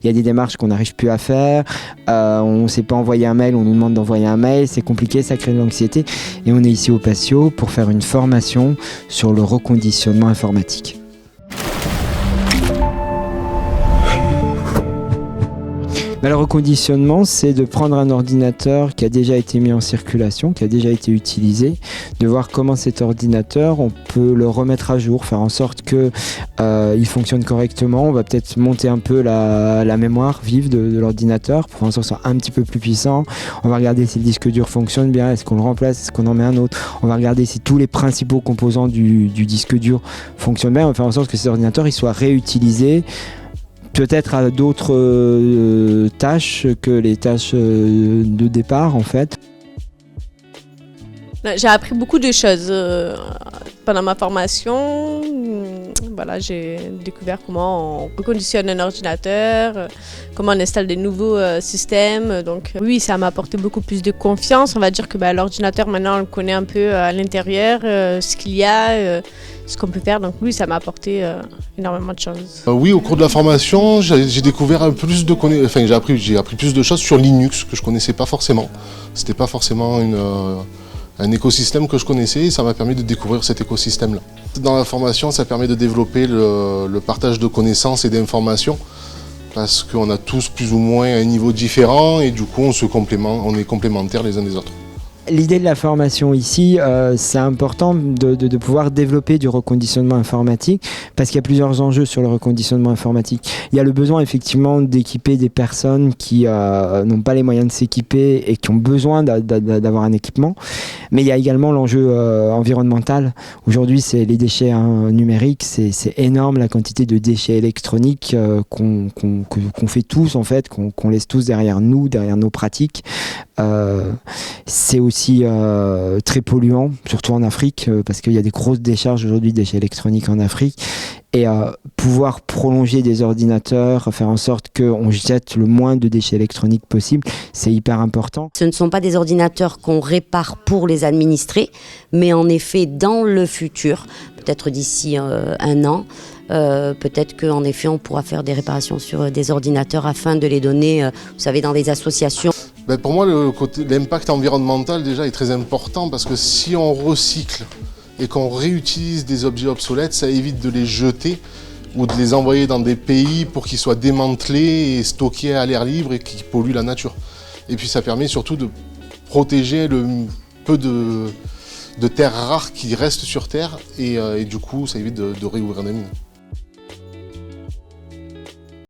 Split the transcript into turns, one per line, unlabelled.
Il y a des démarches qu'on n'arrive plus à faire, on ne sait pas envoyer un mail, on nous demande d'envoyer un mail, c'est compliqué, ça crée de l'anxiété. Et on est ici au Patio pour faire une formation sur le reconditionnement informatique. Le reconditionnement, c'est de prendre un ordinateur qui a déjà été mis en circulation, qui a déjà été utilisé, de voir comment cet ordinateur, on peut le remettre à jour, faire en sorte qu'il fonctionne correctement. On va peut-être monter un peu la mémoire vive de l'ordinateur pour faire en sorte qu'il soit un petit peu plus puissant. On va regarder si le disque dur fonctionne bien, est-ce qu'on le remplace, est-ce qu'on en met un autre. On va regarder si tous les principaux composants du disque dur fonctionnent bien. On va faire en sorte que cet ordinateur il soit réutilisé, peut-être à d'autres tâches que les tâches de départ en fait.
J'ai appris beaucoup de choses pendant ma formation. Voilà, j'ai découvert comment on reconditionne un ordinateur, comment on installe des nouveaux systèmes. Donc oui, ça m'a apporté beaucoup plus de confiance. On va dire que l'ordinateur maintenant on le connaît un peu à l'intérieur, ce qu'il y a, ce qu'on peut faire. Donc oui, ça m'a apporté énormément de choses.
Oui, au cours de la formation, j'ai découvert plus de j'ai appris plus de choses sur Linux que je connaissais pas forcément. C'était pas forcément un écosystème que je connaissais et ça m'a permis de découvrir cet écosystème-là. Dans la formation, ça permet de développer le partage de connaissances et d'informations parce qu'on a tous plus ou moins un niveau différent et du coup on est complémentaires les uns des autres.
L'idée de la formation ici, c'est important de pouvoir développer du reconditionnement informatique parce qu'il y a plusieurs enjeux sur le reconditionnement informatique. Il y a le besoin effectivement d'équiper des personnes qui n'ont pas les moyens de s'équiper et qui ont besoin d'avoir un équipement. Mais il y a également l'enjeu environnemental. Aujourd'hui, c'est les déchets numériques, c'est énorme la quantité de déchets électroniques qu'on fait tous en fait, qu'on laisse tous derrière nous, derrière nos pratiques. C'est aussi très polluant, surtout en Afrique, parce qu'il y a des grosses décharges aujourd'hui de déchets électroniques en Afrique. Et pouvoir prolonger des ordinateurs, faire en sorte qu'on jette le moins de déchets électroniques possible, c'est hyper important.
Ce ne sont pas des ordinateurs qu'on répare pour les administrer, mais en effet, dans le futur, peut-être d'ici un an, peut-être qu'en effet, on pourra faire des réparations sur des ordinateurs afin de les donner, vous savez, dans des associations.
Pour moi, l'impact environnemental déjà est très important parce que si on recycle et qu'on réutilise des objets obsolètes, ça évite de les jeter ou de les envoyer dans des pays pour qu'ils soient démantelés et stockés à l'air libre et qui polluent la nature. Et puis ça permet surtout de protéger le peu de terres rares qui restent sur Terre et du coup ça évite de réouvrir des mines.